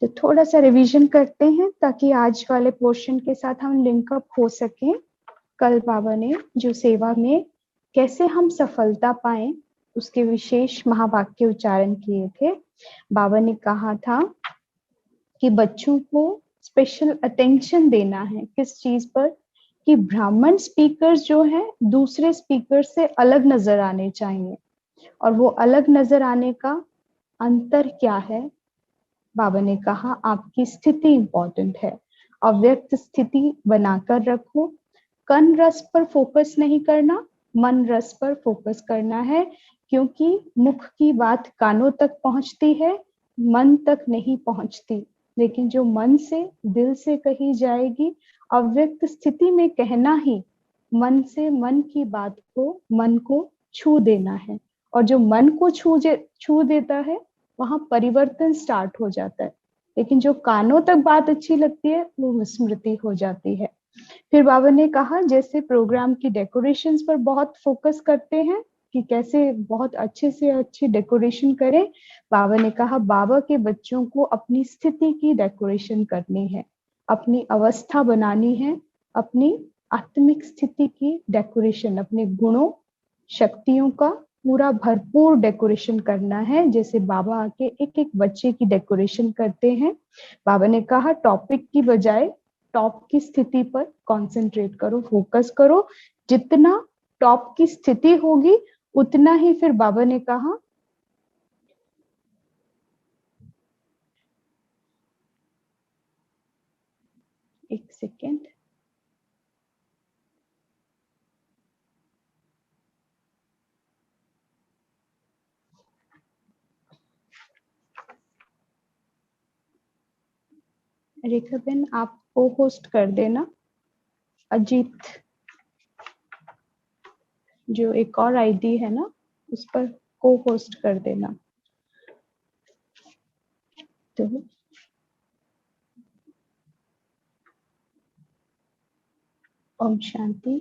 तो थोड़ा सा रिवीजन करते हैं ताकि आज वाले पोर्शन के साथ हम लिंकअप हो सकें। कल बाबा ने जो सेवा में कैसे हम सफलता पाएं उसके विशेष महावाक्य उच्चारण किए थे। बाबा ने कहा था कि बच्चों को स्पेशल अटेंशन देना है किस चीज पर, कि ब्राह्मण स्पीकर्स जो है दूसरे स्पीकर से अलग नजर आने चाहिए। और वो अलग नजर आने का अंतर क्या है? बाबा ने कहा आपकी स्थिति इंपॉर्टेंट है, अव्यक्त स्थिति बनाकर रखो। कन रस पर फोकस नहीं करना, मन रस पर फोकस करना है, क्योंकि मुख की बात कानों तक पहुंचती है, मन तक नहीं पहुंचती। लेकिन जो मन से दिल से कही जाएगी, अव्यक्त स्थिति में कहना ही मन से मन की बात को, मन को छू देना है। और जो मन को छू देता है वहां परिवर्तन स्टार्ट हो जाता है। लेकिन जो कानों तक बात अच्छी लगती है वो विस्मृति हो जाती है। फिर बाबा ने कहा जैसे प्रोग्राम की डेकोरेशंस पर बहुत फोकस करते हैं कि कैसे बहुत अच्छे से अच्छी डेकोरेशन करें, बाबा ने कहा बाबा के बच्चों को अपनी स्थिति की डेकोरेशन करनी है, अपनी अवस्था बनानी है, अपनी आत्मिक स्थिति की डेकोरेशन, अपने गुणों शक्तियों का पूरा भरपूर डेकोरेशन करना है, जैसे बाबा आके एक एक बच्चे की डेकोरेशन करते हैं। बाबा ने कहा टॉपिक की बजाय टॉप की स्थिति पर कंसंट्रेट करो, फोकस करो। जितना टॉप की स्थिति होगी उतना ही, फिर बाबा ने कहा एक सेकेंड, रेखा बेन आप को होस्ट कर देना, अजीत जो एक और आईडी है ना उस पर को होस्ट कर देना। तो ओम शांति।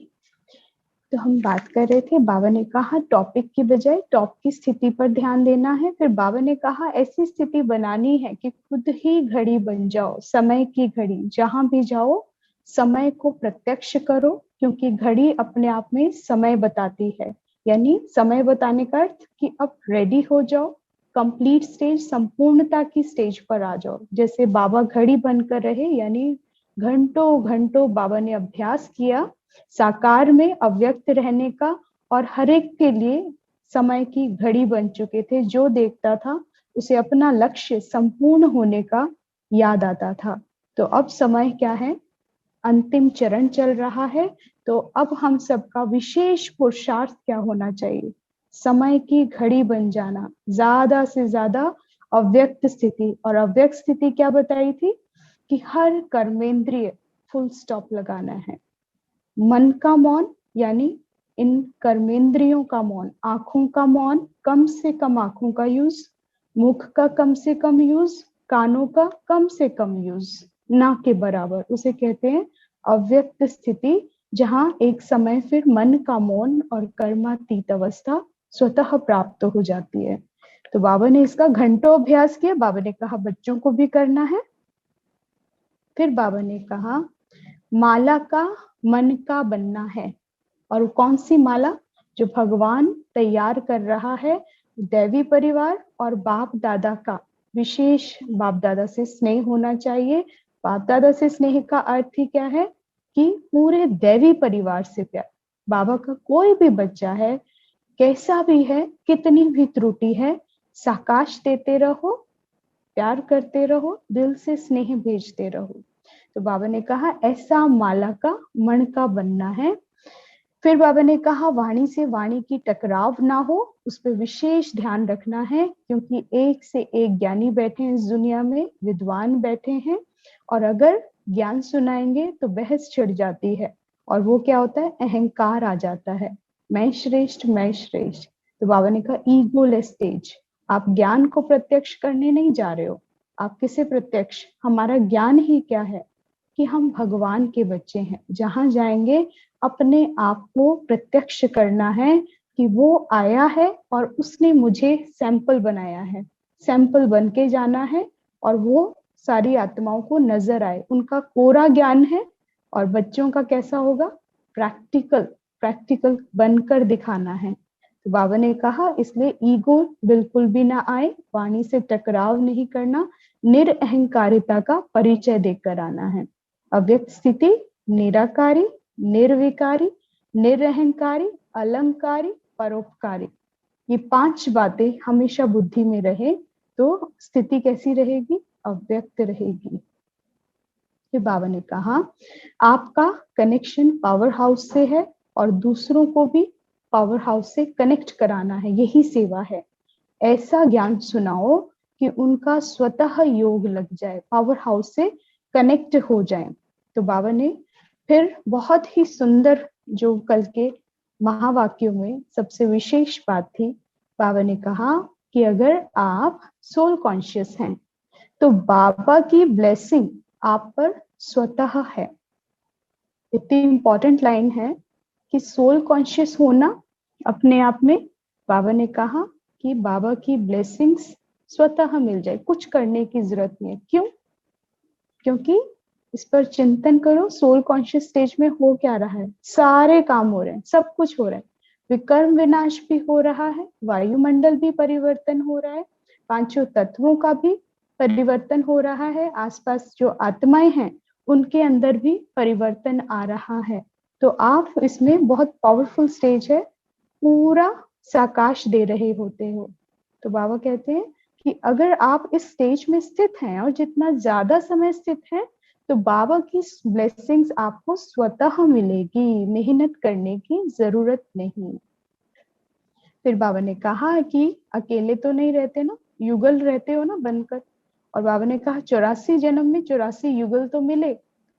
तो हम बात कर रहे थे, बाबा ने कहा टॉपिक की बजाय टॉप की स्थिति पर ध्यान देना है। फिर बाबा ने कहा ऐसी स्थिति बनानी है कि खुद ही घड़ी बन जाओ, समय की घड़ी। जहां भी जाओ समय को प्रत्यक्ष करो, क्योंकि घड़ी अपने आप में समय बताती है। यानी समय बताने का अर्थ कि अब रेडी हो जाओ, कंप्लीट स्टेज, संपूर्णता की स्टेज पर आ जाओ। जैसे बाबा घड़ी बनकर रहे, यानी घंटों घंटों बाबा ने अभ्यास किया साकार में अव्यक्त रहने का, और हर एक के लिए समय की घड़ी बन चुके थे। जो देखता था उसे अपना लक्ष्य संपूर्ण होने का याद आता था। तो अब समय क्या है, अंतिम चरण चल रहा है। तो अब हम सबका विशेष पुरुषार्थ क्या होना चाहिए, समय की घड़ी बन जाना, ज्यादा से ज्यादा अव्यक्त स्थिति। और अव्यक्त स्थिति क्या बताई थी कि हर कर्मेंद्रिय फुल स्टॉप लगाना है। मन का मौन, यानी इन कर्मेंद्रियों का मौन, आंखों का मौन, कम से कम आंखों का यूज, मुख का कम से कम यूज, कानों का कम से कम यूज, ना के बराबर। उसे कहते हैं अव्यक्त स्थिति, जहां एक समय फिर मन का मौन और कर्मातीत अवस्था स्वतः प्राप्त हो जाती है। तो बाबा ने इसका घंटों अभ्यास किया। बाबा ने कहा बच्चों को भी करना है। फिर बाबा ने कहा माला का मन का बनना है। और कौन सी माला? जो भगवान तैयार कर रहा है, दैवी परिवार और बाप दादा का विशेष, बाप दादा से स्नेह होना चाहिए। बाप दादा से स्नेह का अर्थ ही क्या है कि पूरे दैवी परिवार से प्यार। बाबा का कोई भी बच्चा है, कैसा भी है, कितनी भी त्रुटि है, साकाश देते रहो, प्यार करते रहो, दिल से स्नेह भेजते रहो। तो बाबा ने कहा ऐसा माला का मण का बनना है। फिर बाबा ने कहा वाणी से वाणी की टकराव ना हो, उस पर विशेष ध्यान रखना है, क्योंकि एक से एक ज्ञानी बैठे हैं इस दुनिया में, विद्वान बैठे हैं, और अगर ज्ञान सुनाएंगे तो बहस छिड़ जाती है। और वो क्या होता है, अहंकार आ जाता है, मैं श्रेष्ठ मैं श्रेष्ठ। तो बाबा ने कहा ईगोलेस स्टेज। आप ज्ञान को प्रत्यक्ष करने नहीं जा रहे हो। आप किसे प्रत्यक्ष, हमारा ज्ञान ही क्या है कि हम भगवान के बच्चे हैं। जहां जाएंगे अपने आप को प्रत्यक्ष करना है कि वो आया है और उसने मुझे सैंपल बनाया है, सैंपल बन के जाना है। और वो सारी आत्माओं को नजर आए। उनका कोरा ज्ञान है और बच्चों का कैसा होगा, प्रैक्टिकल, प्रैक्टिकल बनकर दिखाना है। तो बाबा ने कहा इसलिए ईगो बिल्कुल भी ना आए, वाणी से टकराव नहीं करना, निरअहंकारिता का परिचय देकर आना है। अव्यक्त स्थिति निराकारी, निर्विकारी, निरअहंकारी, अलंकारी, परोपकारी, ये 5 बातें हमेशा बुद्धि में रहे तो स्थिति कैसी रहेगी, अव्यक्त रहेगी। फिर बाबा ने कहा आपका कनेक्शन पावर हाउस से है और दूसरों को भी पावर हाउस से कनेक्ट कराना है, यही सेवा है। ऐसा ज्ञान सुनाओ कि उनका स्वतः योग लग जाए, पावर हाउस से कनेक्ट हो जाए। तो बाबा ने फिर बहुत ही सुंदर, जो कल के महावाक्यों में सबसे विशेष बात थी, बाबा ने कहा कि अगर आप सोल कॉन्शियस हैं तो बाबा की ब्लेसिंग आप पर स्वतः है। इतनी इंपॉर्टेंट लाइन है कि सोल कॉन्शियस होना अपने आप में, बाबा ने कहा कि बाबा की ब्लेसिंग्स स्वतः मिल जाए, कुछ करने की जरूरत नहीं है। क्यों? क्योंकि इस पर चिंतन करो, सोल कॉन्शियस स्टेज में हो क्या रहा है, सारे काम हो रहे हैं, सब कुछ हो रहा है, विकर्म विनाश भी हो रहा है, वायुमंडल भी परिवर्तन हो रहा है, पांचों तत्वों का भी परिवर्तन हो रहा है, आसपास जो आत्माएं हैं उनके अंदर भी परिवर्तन आ रहा है। तो आप इसमें बहुत पावरफुल स्टेज है, पूरा साकाश दे रहे होते हो। तो बाबा कहते हैं कि अगर आप इस स्टेज में स्थित हैं और जितना ज्यादा समय स्थित है तो बाबा की ब्लेसिंग्स आपको स्वतः मिलेगी, मेहनत करने की जरूरत नहीं। फिर बाबा ने कहा कि अकेले तो नहीं रहते ना, युगल रहते हो ना बनकर। और बाबा ने कहा 84 जन्म में 84 युगल तो मिले,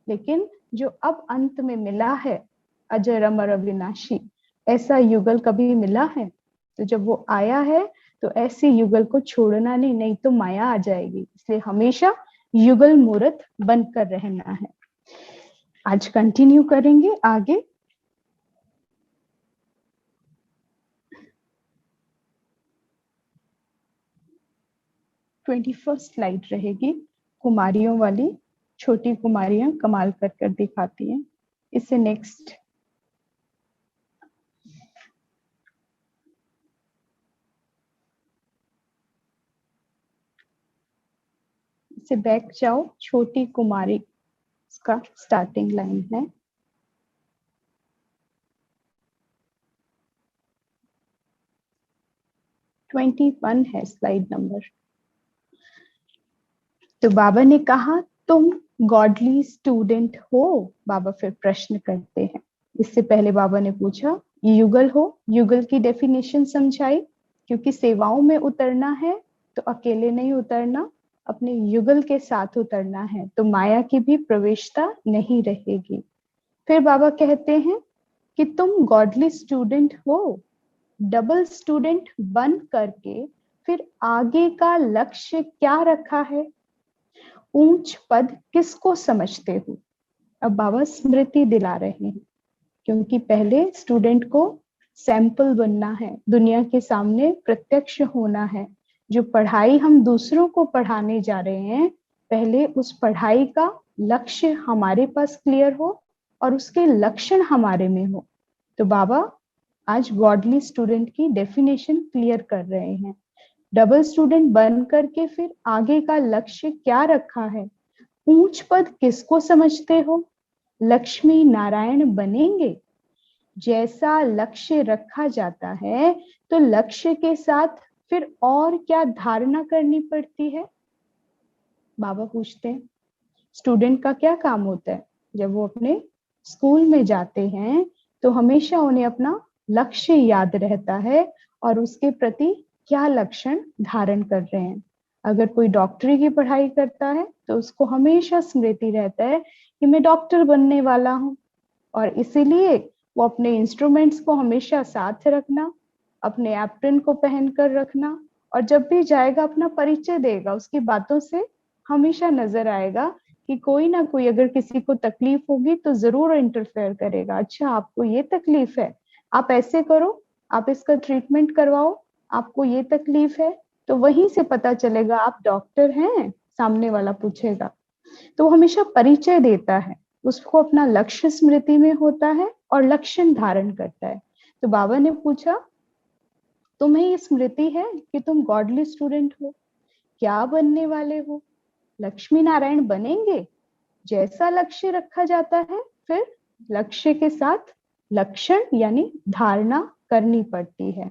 लेकिन जो अब अंत में मिला है अजर अमर अविनाशी, ऐसा युगल कभी मिला है? तो जब वो आया है तो ऐसे युगल को छोड़ना नहीं, नहीं तो माया आ जाएगी। इसलिए हमेशा युगल मूर्त बनकर रहना है। आज कंटिन्यू करेंगे आगे। 21st स्लाइड रहेगी कुमारियों वाली। छोटी कुमारियां कमाल कर कर दिखाती हैं। इससे नेक्स्ट से बैक जाओ, छोटी कुमारी का स्टार्टिंग लाइन है। ट्वेंटी 21 है स्लाइड नंबर। तो बाबा ने कहा तुम गॉडली स्टूडेंट हो। बाबा फिर प्रश्न करते हैं। इससे पहले बाबा ने पूछा युगल हो, युगल की डेफिनेशन समझाई, क्योंकि सेवाओं में उतरना है तो अकेले नहीं उतरना, अपने युगल के साथ उतरना है, तो माया की भी प्रवेशता नहीं रहेगी। फिर बाबा कहते हैं कि तुम गॉडली स्टूडेंट हो, डबल स्टूडेंट बन करके फिर आगे का लक्ष्य क्या रखा है, ऊंच पद किसको समझते हो। अब बाबा स्मृति दिला रहे हैं, क्योंकि पहले स्टूडेंट को सैंपल बनना है, दुनिया के सामने प्रत्यक्ष होना है। जो पढ़ाई हम दूसरों को पढ़ाने जा रहे हैं, पहले उस पढ़ाई का लक्ष्य हमारे पास क्लियर हो और उसके लक्षण हमारे में हो। तो बाबा आज गॉडली स्टूडेंट की डेफिनेशन क्लियर कर रहे हैं। डबल स्टूडेंट बन करके फिर आगे का लक्ष्य क्या रखा है, ऊंच पद किसको समझते हो, लक्ष्मी नारायण बनेंगे। जैसा लक्ष्य रखा जाता है तो लक्ष्य के साथ फिर और क्या धारणा करनी पड़ती है। बाबा पूछते हैं स्टूडेंट का क्या काम होता है। जब वो अपने स्कूल में जाते हैं तो हमेशा उन्हें अपना लक्ष्य याद रहता है और उसके प्रति क्या लक्षण धारण कर रहे हैं। अगर कोई डॉक्टरी की पढ़ाई करता है तो उसको हमेशा स्मृति रहता है कि मैं डॉक्टर बनने वाला हूँ, और इसीलिए वो अपने इंस्ट्रूमेंट्स को हमेशा साथ रखना, अपने एप्रन को पहनकर रखना, और जब भी जाएगा अपना परिचय देगा, उसकी बातों से हमेशा नजर आएगा कि कोई ना कोई अगर किसी को तकलीफ होगी तो जरूर इंटरफेयर करेगा। अच्छा आपको ये तकलीफ है, आप ऐसे करो, आप इसका ट्रीटमेंट करवाओ, आपको ये तकलीफ है, तो वहीं से पता चलेगा आप डॉक्टर हैं सामने वाला पूछेगा, तो वो हमेशा परिचय देता है, उसको अपना लक्ष्य स्मृति में होता है और लक्षण धारण करता है। तो बाबा ने पूछा, तुम्हें ये स्मृति है कि तुम गॉडली स्टूडेंट हो, क्या बनने वाले हो? लक्ष्मी नारायण बनेंगे? जैसा लक्ष्य रखा जाता है, फिर लक्ष्य के साथ लक्षण यानी धारणा करनी पड़ती है।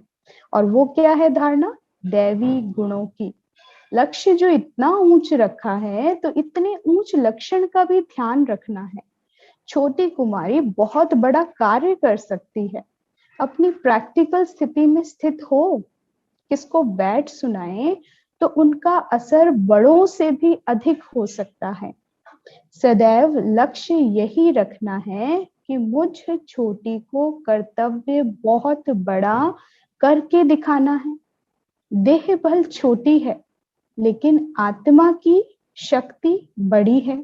और वो क्या है धारणा? दैवी गुणों की। लक्ष्य जो इतना ऊंच रखा है, तो इतने ऊंच लक्षण का भी ध्यान रखना है। छोटी कुमारी बहुत बड़ा कार्य कर सकती है, अपनी प्रैक्टिकल स्थिति में स्थित हो, किसको बैठ सुनाए तो उनका असर बड़ों से भी अधिक हो सकता है। सदैव लक्ष्य यही रखना है कि मुझ छोटी को कर्तव्य बहुत बड़ा करके दिखाना है। देह बल छोटी है, लेकिन आत्मा की शक्ति बड़ी है।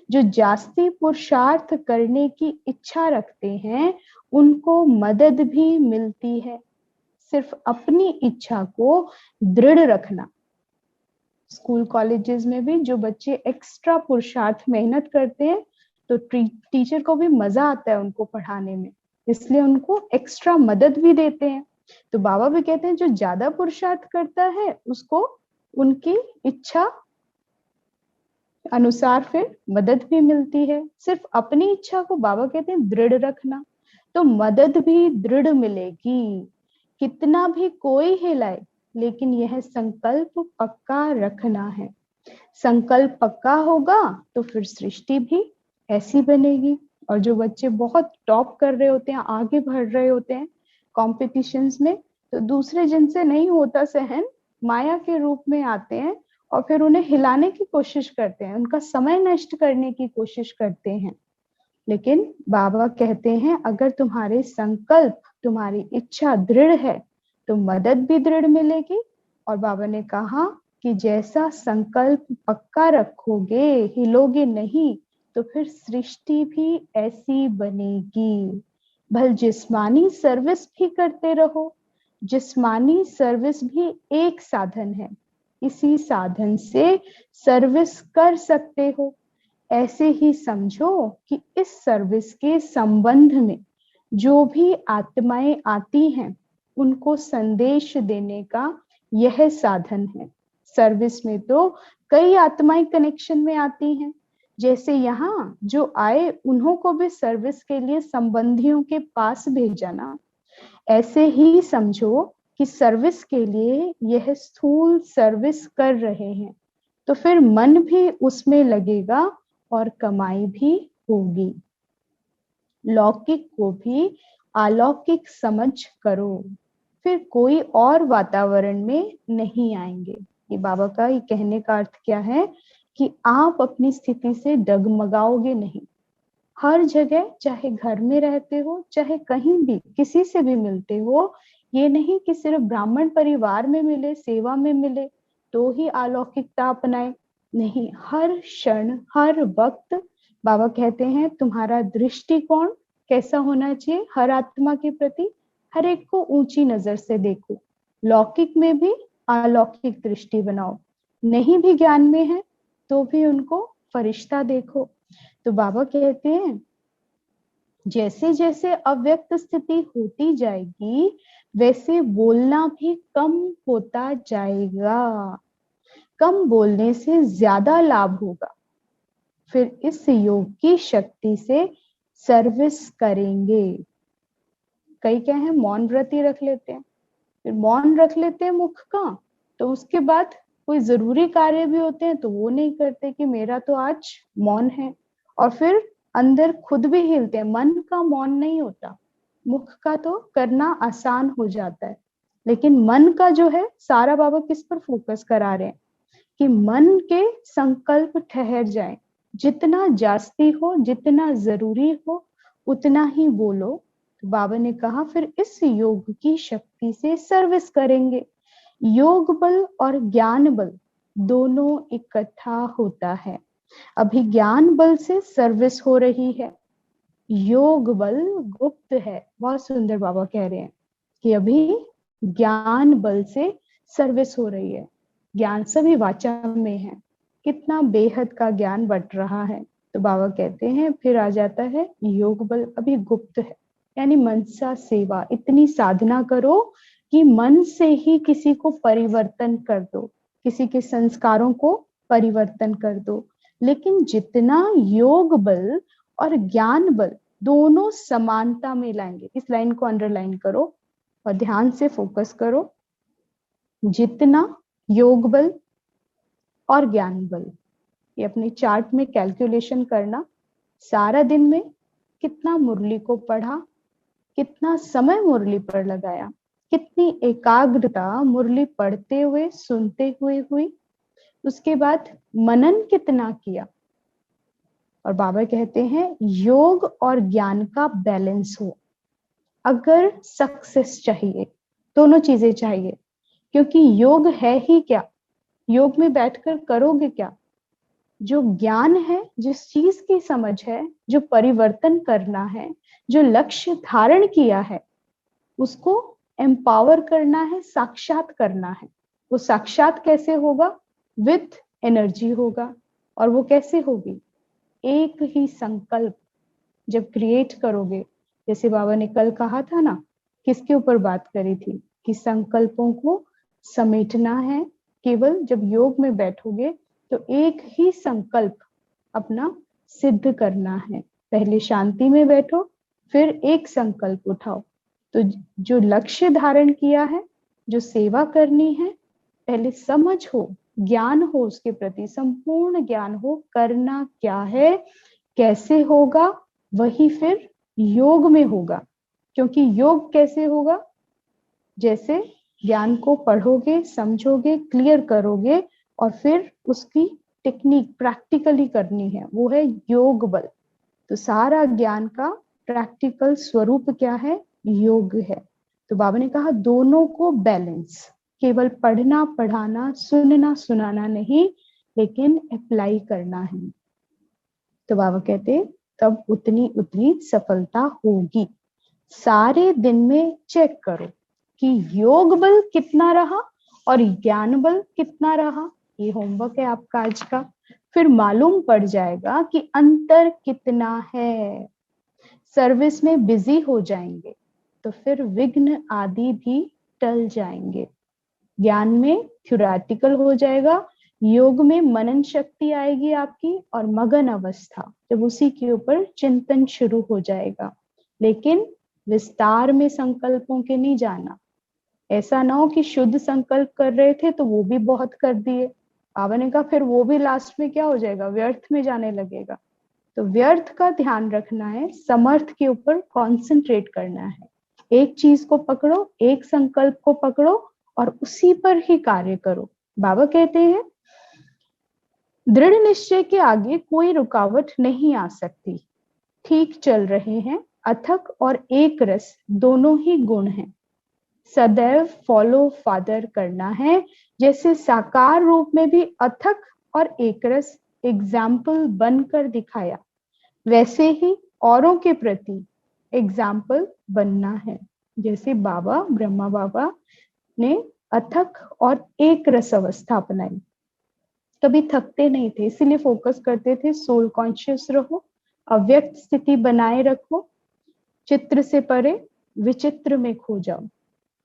जो जास्ती पुरुषार्थ करने की इच्छा रखते हैं, उनको मदद भी मिलती है। सिर्फ अपनी इच्छा को दृढ़ रखना। स्कूल कॉलेजेस में भी जो बच्चे एक्स्ट्रा पुरुषार्थ मेहनत करते हैं, तो टीचर को भी मजा आता है उनको पढ़ाने में, इसलिए उनको एक्स्ट्रा मदद भी देते हैं। तो बाबा भी कहते हैं जो ज्यादा पुरुषार्थ करता है, उसको उनकी इच्छा अनुसार फिर मदद भी मिलती है। सिर्फ अपनी इच्छा को बाबा कहते हैं दृढ़ रखना, तो मदद भी दृढ़ मिलेगी। कितना भी कोई हिलाए, लेकिन यह संकल्प पक्का रखना है। संकल्प पक्का होगा तो फिर सृष्टि भी ऐसी बनेगी। और जो बच्चे बहुत टॉप कर रहे होते हैं, आगे बढ़ रहे होते हैं कॉम्पिटिशन्स में, तो दूसरे जिनसे नहीं होता सहन, माया के रूप में आते हैं और फिर उन्हें हिलाने की कोशिश करते हैं, उनका समय नष्ट करने की कोशिश करते हैं। लेकिन बाबा कहते हैं अगर तुम्हारे संकल्प, तुम्हारी इच्छा दृढ़ है, तो मदद भी दृढ़ मिलेगी। और बाबा ने कहा कि जैसा संकल्प पक्का रखोगे, हिलोगे नहीं, तो फिर सृष्टि भी ऐसी बनेगी। भल जिस्मानी सर्विस भी करते रहो, जिस्मानी सर्विस भी एक साधन है, इसी साधन से सर्विस कर सकते हो। ऐसे ही समझो कि इस सर्विस के संबंध में जो भी आत्माएं आती हैं, उनको संदेश देने का यह साधन है। सर्विस में तो कई आत्माएं कनेक्शन में आती हैं, जैसे यहाँ जो आए उन्हों को भी सर्विस के लिए संबंधियों के पास भेजा ना, ऐसे ही समझो कि सर्विस के लिए यह स्थूल सर्विस कर रहे हैं, तो फिर मन भी उसमें लगेगा और कमाई भी होगी। लौकिक को भी अलौकिक समझ करो, फिर कोई और वातावरण में नहीं आएंगे। ये बाबा का ये कहने का अर्थ क्या है कि आप अपनी स्थिति से डगमगाओगे नहीं। हर जगह, चाहे घर में रहते हो, चाहे कहीं भी किसी से भी मिलते हो, ये नहीं कि सिर्फ ब्राह्मण परिवार में मिले, सेवा में मिले तो ही अलौकिकता अपनाए। नहीं, हर क्षण, हर वक्त बाबा कहते हैं तुम्हारा दृष्टिकोण कैसा होना चाहिए हर आत्मा के प्रति। हर एक को ऊंची नजर से देखो, लौकिक में भी अलौकिक दृष्टि बनाओ। नहीं भी ज्ञान में है तो भी उनको फरिश्ता देखो। तो बाबा कहते हैं जैसे जैसे अव्यक्त स्थिति होती जाएगी, वैसे बोलना भी कम होता जाएगा। कम बोलने से ज्यादा लाभ होगा। फिर इस योग की शक्ति से सर्विस करेंगे। कई क्या है, मौन व्रत ही रख लेते हैं, फिर मौन रख लेते हैं मुख का, तो उसके बाद कोई जरूरी कार्य भी होते हैं तो वो नहीं करते कि मेरा तो आज मौन है, और फिर अंदर खुद भी हिलते हैं। मन का मौन नहीं होता, मुख का तो करना आसान हो जाता है, लेकिन मन का जो है सारा बाबा किस पर फोकस करा रहे हैं कि मन के संकल्प ठहर जाएं। जितना जास्ती हो, जितना जरूरी हो, उतना ही बोलो। तो बाबा ने कहा फिर इस योग की शक्ति से सर्विस करेंगे। योग बल और ज्ञान बल दोनों इकट्ठा होता है। अभी ज्ञान बल से सर्विस हो रही है, योग बल गुप्त है। बहुत सुंदर बाबा कह रहे हैं कि अभी ज्ञान बल से सर्विस हो रही है। ज्ञान सभी वाचा में है, कितना बेहद का ज्ञान बट रहा है। तो बाबा कहते हैं फिर आ जाता है योग बल अभी गुप्त है, यानी मनसा सेवा, इतनी साधना करो कि मन से ही किसी को परिवर्तन कर दो, किसी के संस्कारों को परिवर्तन कर दो। लेकिन जितना योग बल और ज्ञान बल दोनों समानता में लाएंगे, इस लाइन को अंडरलाइन करो और ध्यान से फोकस करो, जितना योग बल और ज्ञान बल, ये अपने चार्ट में कैलकुलेशन करना, सारा दिन में कितना मुरली को पढ़ा, कितना समय मुरली पर लगाया, कितनी एकाग्रता मुरली पढ़ते हुए सुनते हुए हुई, उसके बाद मनन कितना किया। और बाबा कहते हैं योग और ज्ञान का बैलेंस हो। अगर सक्सेस चाहिए, दोनों चीजें चाहिए, क्योंकि योग है ही क्या, योग में बैठकर करोगे क्या, जो ज्ञान है, जिस चीज की समझ है, जो परिवर्तन करना है, जो लक्ष्य धारण किया है, उसको एम्पावर करना है, साक्षात करना है। वो साक्षात कैसे होगा, विथ एनर्जी होगा। और वो कैसे होगी, एक ही संकल्प जब क्रिएट करोगे, जैसे बाबा ने कल कहा था ना, किसके ऊपर बात करी थी कि संकल्पों को समेटना है। केवल जब योग में बैठोगे तो एक ही संकल्प अपना सिद्ध करना है। पहले शांति में बैठो, फिर एक संकल्प उठाओ। तो जो लक्ष्य धारण किया है, जो सेवा करनी है, पहले समझ हो, ज्ञान हो, उसके प्रति संपूर्ण ज्ञान हो, करना क्या है, कैसे होगा, वही फिर योग में होगा। क्योंकि योग कैसे होगा, जैसे ज्ञान को पढ़ोगे, समझोगे, क्लियर करोगे और फिर उसकी टेक्निक प्रैक्टिकली करनी है, वो है योग बल। तो सारा ज्ञान का प्रैक्टिकल स्वरूप क्या है, योग है। तो बाबा ने कहा दोनों को बैलेंस, केवल पढ़ना पढ़ाना, सुनना सुनाना नहीं, लेकिन अप्लाई करना है। तो बाबा कहते तब उतनी उतनी सफलता होगी। सारे दिन में चेक करो कि योग बल कितना रहा और ज्ञान बल कितना रहा। ये होमवर्क है आपका आज का। फिर मालूम पड़ जाएगा कि अंतर कितना है। सर्विस में बिजी हो जाएंगे तो फिर विघ्न आदि भी टल जाएंगे। ज्ञान में थ्योरेटिकल हो जाएगा, योग में मनन शक्ति आएगी आपकी और मगन अवस्था, जब उसी के ऊपर चिंतन शुरू हो जाएगा। लेकिन विस्तार में संकल्पों के नहीं जाना। ऐसा ना हो कि शुद्ध संकल्प कर रहे थे तो वो भी बहुत कर दिए, बाबा ने कहा फिर वो भी लास्ट में क्या हो जाएगा, व्यर्थ में जाने लगेगा। तो व्यर्थ का ध्यान रखना है, समर्थ के ऊपर कॉन्सेंट्रेट करना है। एक चीज को पकड़ो, एक संकल्प को पकड़ो और उसी पर ही कार्य करो। बाबा कहते हैं दृढ़ निश्चय के आगे कोई रुकावट नहीं आ सकती। ठीक चल रहे हैं, अथक और एक रस दोनों ही गुण हैं। सदैव फॉलो फादर करना है, जैसे साकार रूप में भी अथक और एक रस एग्जाम्पल बनकर दिखाया, वैसे ही औरों के प्रति एग्जाम्पल बनना है। जैसे बाबा ब्रह्मा बाबा ने अथक और एक रस अवस्था अपनाई, कभी थकते नहीं थे, इसीलिए फोकस करते थे सोल कॉन्शियस रहो, अव्यक्त स्थिति बनाए रखो, चित्र से परे विचित्र में खो जाओ।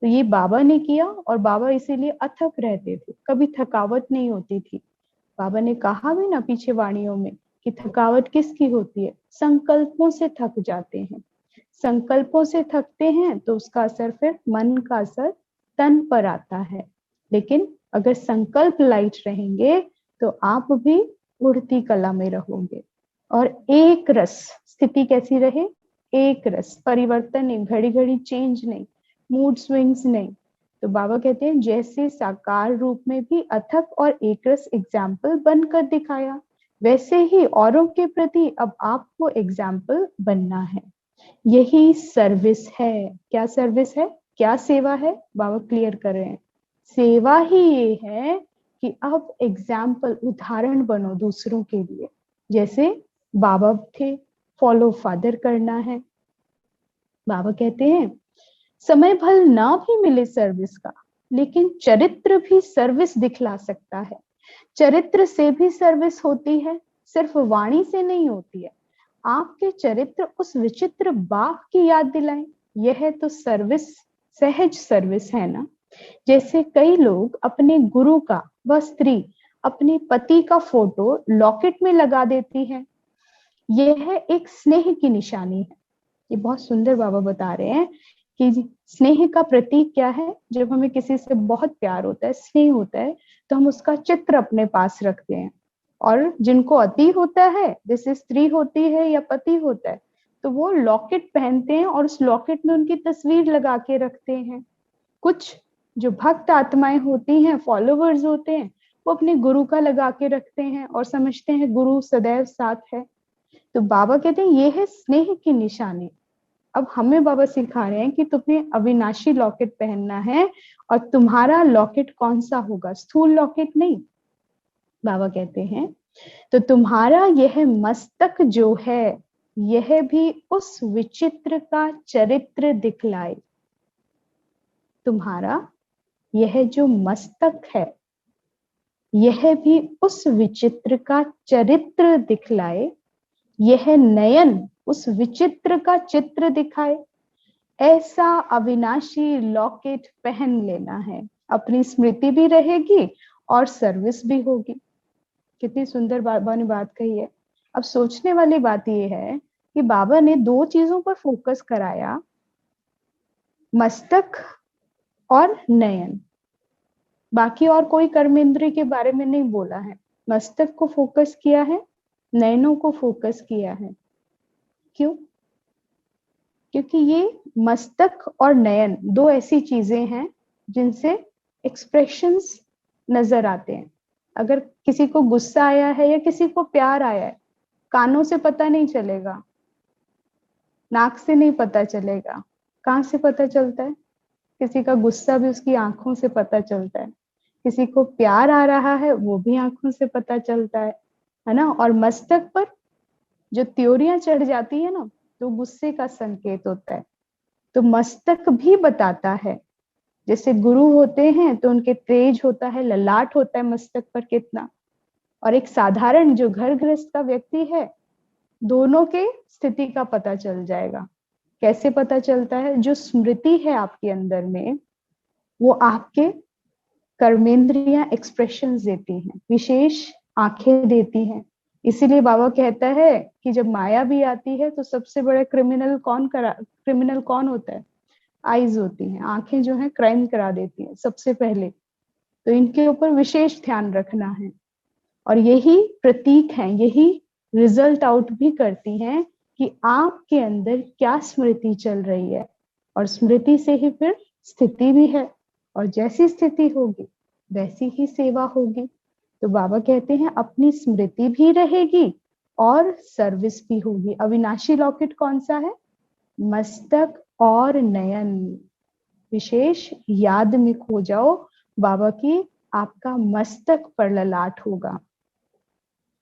तो ये बाबा ने किया और बाबा इसीलिए अथक रहते थे, कभी थकावट नहीं होती थी। बाबा ने कहा भी ना पीछे वाणियों में कि थकावट किसकी होती है, संकल्पों से थक जाते हैं। संकल्पों से थकते हैं तो उसका असर फिर मन का असर तन पर आता है। लेकिन अगर संकल्प लाइट रहेंगे तो आप भी उड़ती कला में रहोगे। और एक रस स्थिति कैसी रहे, एक रस, परिवर्तन नहीं, घड़ी घड़ी चेंज नहीं, मूड स्विंग्स नहीं। तो बाबा कहते हैं जैसे साकार रूप में भी अथक और एक रस एग्जाम्पल बनकर दिखाया, वैसे ही औरों के प्रति अब आपको एग्जाम्पल बनना है। यही सर्विस है। क्या सर्विस है, क्या सेवा है, बाबा क्लियर कर रहे हैं। सेवा ही ये है कि अब एग्जाम्पल, उदाहरण बनो दूसरों के लिए, जैसे बाबा थे, फॉलो फादर करना है। बाबा कहते हैं समय भल ना भी मिले सर्विस का, लेकिन चरित्र भी सर्विस दिखला सकता है। चरित्र से भी सर्विस होती है, सिर्फ वाणी से नहीं होती है। आपके चरित्र उस विचित्र बाप की याद दिलाएं, यह तो सर्विस, सहज सर्विस है ना। जैसे कई लोग अपने गुरु का व स्त्री अपने पति का फोटो लॉकेट में लगा देती है, यह एक स्नेह की निशानी है। ये बहुत सुंदर बाबा बता रहे हैं कि स्नेह का प्रतीक क्या है। जब हमें किसी से बहुत प्यार होता है, स्नेह होता है, तो हम उसका चित्र अपने पास रखते हैं। और जिनको अति होता है, जैसे स्त्री होती है या पति होता है, तो वो लॉकेट पहनते हैं और उस लॉकेट में उनकी तस्वीर लगा के रखते हैं। कुछ जो भक्त आत्माएं होती हैं, फॉलोवर्स होते हैं, वो अपने गुरु का लगा के रखते हैं और समझते हैं गुरु सदैव साथ है। तो बाबा कहते हैं ये है स्नेह की निशानी। अब हमें बाबा सिखा रहे हैं कि तुम्हें अविनाशी लॉकेट पहनना है, और तुम्हारा लॉकेट कौन सा होगा? स्थूल लॉकेट नहीं। बाबा कहते हैं तो तुम्हारा यह मस्तक जो है, यह भी उस विचित्र का चरित्र दिखलाए। तुम्हारा यह जो मस्तक है, यह भी उस विचित्र का चरित्र दिखलाए। यह नयन उस विचित्र का चित्र दिखाए। ऐसा अविनाशी लॉकेट पहन लेना है, अपनी स्मृति भी रहेगी और सर्विस भी होगी। कितनी सुंदर बाबा ने बात कही है। अब सोचने वाली बात यह है कि बाबा ने दो चीजों पर फोकस कराया, मस्तक और नयन। बाकी और कोई कर्मेंद्रिय के बारे में नहीं बोला है। मस्तक को फोकस किया है, नयनों को फोकस किया है। क्यों? क्योंकि ये मस्तक और नयन दो ऐसी चीजें हैं जिनसे एक्सप्रेशंस नजर आते हैं। अगर किसी को गुस्सा आया है या किसी को प्यार आया है, कानों से पता नहीं चलेगा, नाक से नहीं पता चलेगा, कहाँ से पता चलता है? किसी का गुस्सा भी उसकी आंखों से पता चलता है, किसी को प्यार आ रहा है वो भी आंखों से पता चलता है ना। और मस्तक पर जो त्योरियां चढ़ जाती है ना, तो गुस्से का संकेत होता है। तो मस्तक भी बताता है। जैसे गुरु होते हैं तो उनके तेज होता है, ललाट होता है मस्तक पर कितना। और एक साधारण जो घर गृहस्थ का व्यक्ति है, दोनों के स्थिति का पता चल जाएगा। कैसे पता चलता है? जो स्मृति है आपके अंदर में, वो आपके कर्मेंद्रियां एक्सप्रेशंस देती हैं, विशेष आंखें देती हैं। इसीलिए बाबा कहता है कि जब माया भी आती है तो सबसे बड़ा क्रिमिनल कौन होता है? आईज होती हैं, आंखें जो हैं क्राइम करा देती हैं सबसे पहले। तो इनके ऊपर विशेष ध्यान रखना है। और यही प्रतीक है, यही रिजल्ट आउट भी करती हैं कि आपके अंदर क्या स्मृति चल रही है। और स्मृति से ही फिर स्थिति भी है, और जैसी स्थिति होगी वैसी ही सेवा होगी। तो बाबा कहते हैं अपनी स्मृति भी रहेगी और सर्विस भी होगी। अविनाशी लॉकेट कौन सा है? मस्तक और नयन। विशेष याद में खो जाओ बाबा की, आपका मस्तक पर ललाट होगा।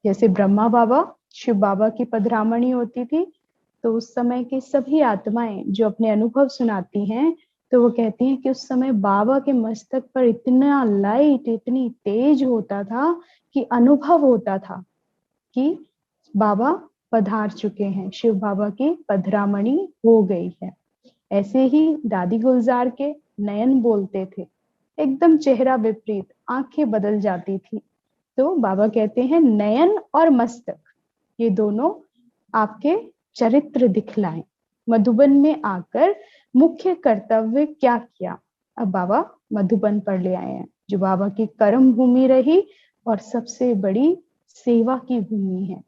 जैसे ब्रह्मा बाबा, शिव बाबा की पधरामणी होती थी, तो उस समय की सभी आत्माएं जो अपने अनुभव सुनाती हैं, तो वो कहती हैं कि उस समय बाबा के मस्तक पर इतना लाइट, इतनी तेज होता था कि अनुभव होता था कि बाबा पधार चुके हैं, शिव बाबा की पधरामणी हो गई है। ऐसे ही दादी गुलजार के नयन बोलते थे, एकदम चेहरा विपरीत, आंखें बदल जाती थी। तो बाबा कहते हैं नयन और मस्तक ये दोनों आपके चरित्र दिखलाएं। मधुबन में आकर मुख्य कर्तव्य क्या किया? अब बाबा मधुबन पर ले आए हैं, जो बाबा की कर्म भूमि रही और सबसे बड़ी सेवा की भूमि है।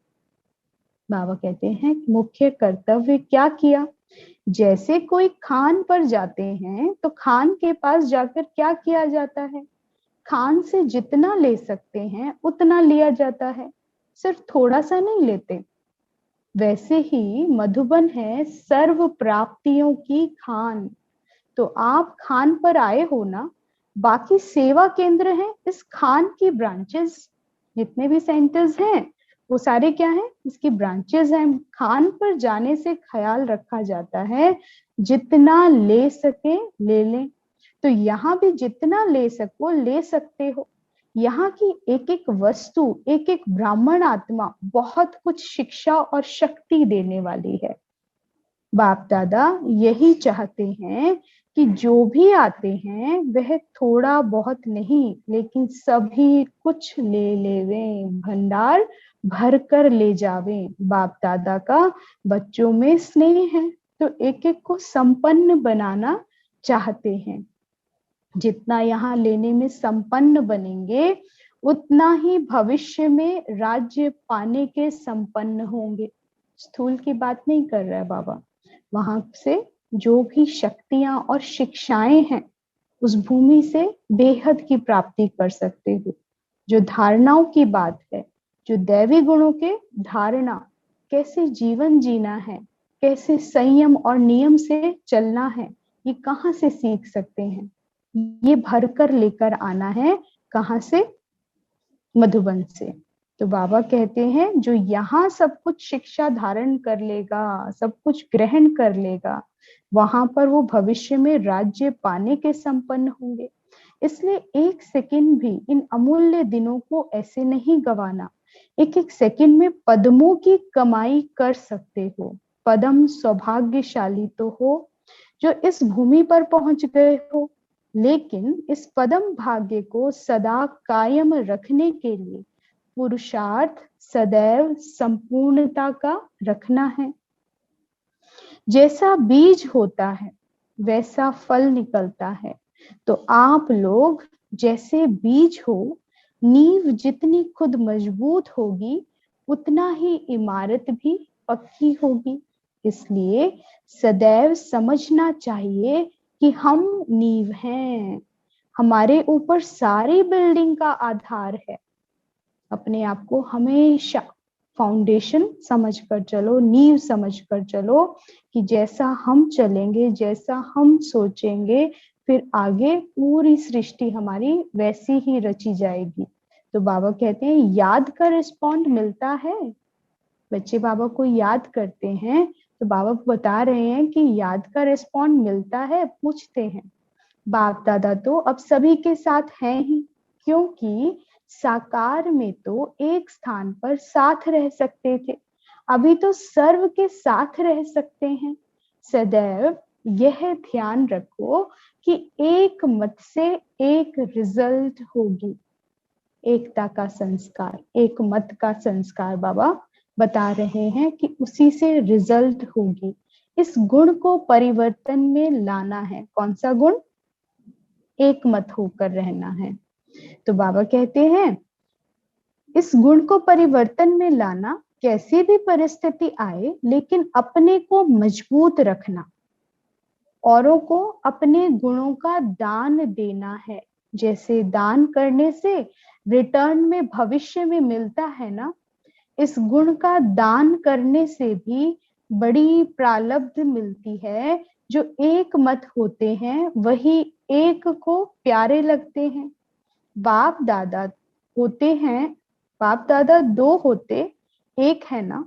बाबा कहते हैं मुख्य कर्तव्य क्या किया? जैसे कोई खान पर जाते हैं तो खान के पास जाकर क्या किया जाता है? खान से जितना ले सकते हैं उतना लिया जाता है, सिर्फ थोड़ा सा नहीं लेते। वैसे ही मधुबन है सर्व प्राप्तियों की खान। तो आप खान पर आए हो ना, बाकी सेवा केंद्र हैं इस खान की ब्रांचेस। जितने भी सेंटर्स हैं वो सारे क्या हैं? इसकी ब्रांचेस हैं। खान पर जाने से ख्याल रखा जाता है जितना ले सके ले लें। तो यहाँ भी जितना ले सको ले सकते हो। यहाँ की एक एक वस्तु, एक एक ब्राह्मण आत्मा बहुत कुछ शिक्षा और शक्ति देने वाली है। बाप दादा यही चाहते हैं कि जो भी आते हैं वह थोड़ा बहुत नहीं लेकिन सभी कुछ ले लेवें, भंडार भर कर ले जावें। बाप दादा का बच्चों में स्नेह है तो एक एक को संपन्न बनाना चाहते हैं। जितना यहाँ लेने में संपन्न बनेंगे उतना ही भविष्य में राज्य पाने के संपन्न होंगे। स्थूल की बात नहीं कर रहा है बाबा, वहां से जो भी शक्तियां और शिक्षाएं हैं उस भूमि से बेहद की प्राप्ति कर सकते हो। जो धारणाओं की बात है, जो दैवी गुणों के धारणा, कैसे जीवन जीना है, कैसे संयम और नियम से चलना है, ये कहाँ से सीख सकते हैं? ये भरकर लेकर आना है। कहाँ से? मधुबन से। तो बाबा कहते हैं जो यहाँ सब कुछ शिक्षा धारण कर लेगा, सब कुछ ग्रहण कर लेगा, वहां पर वो भविष्य में राज्य पाने के संपन्न होंगे। इसलिए एक सेकंड भी इन अमूल्य दिनों को ऐसे नहीं गवाना। एक एक सेकंड में पद्मों की कमाई कर सकते हो। पद्म सौभाग्यशाली तो हो जो इस भूमि पर पहुंच गए हो, लेकिन इस पदम भाग्य को सदा कायम रखने के लिए पुरुषार्थ सदैव संपूर्णता का रखना है। जैसा बीज होता है वैसा फल निकलता है। तो आप लोग जैसे बीज हो, नींव जितनी खुद मजबूत होगी उतना ही इमारत भी पक्की होगी। इसलिए सदैव समझना चाहिए कि हम नींव हैं, हमारे ऊपर सारी बिल्डिंग का आधार है। अपने आप को हमेशा फाउंडेशन समझकर चलो, नींव समझकर चलो कि जैसा हम चलेंगे, जैसा हम सोचेंगे, फिर आगे पूरी सृष्टि हमारी वैसी ही रची जाएगी। तो बाबा कहते हैं याद का रिस्पॉन्ड मिलता है। बच्चे बाबा को याद करते हैं तो बाबा बता रहे हैं कि याद का रिस्पॉन्ड मिलता है। पूछते हैं बाप दादा तो अब सभी के साथ हैं ही, क्योंकि साकार में तो एक स्थान पर साथ रह सकते थे, अभी तो सर्व के साथ रह सकते हैं। सदैव यह ध्यान रखो कि एक मत से एक रिजल्ट होगी। एकता का संस्कार, एक मत का संस्कार बाबा बता रहे हैं कि उसी से रिजल्ट होगी। इस गुण को परिवर्तन में लाना है। कौन सा गुण? एक मत होकर रहना है। तो बाबा कहते हैं इस गुण को परिवर्तन में लाना, कैसी भी परिस्थिति आए लेकिन अपने को मजबूत रखना, औरों को अपने गुणों का दान देना है। जैसे दान करने से रिटर्न में भविष्य में मिलता है ना, इस गुण का दान करने से भी बड़ी प्रालब्ध मिलती है। जो एक मत होते हैं वही एक को प्यारे लगते हैं। बाप दादा होते हैं, बाप दादा दो होते एक है ना,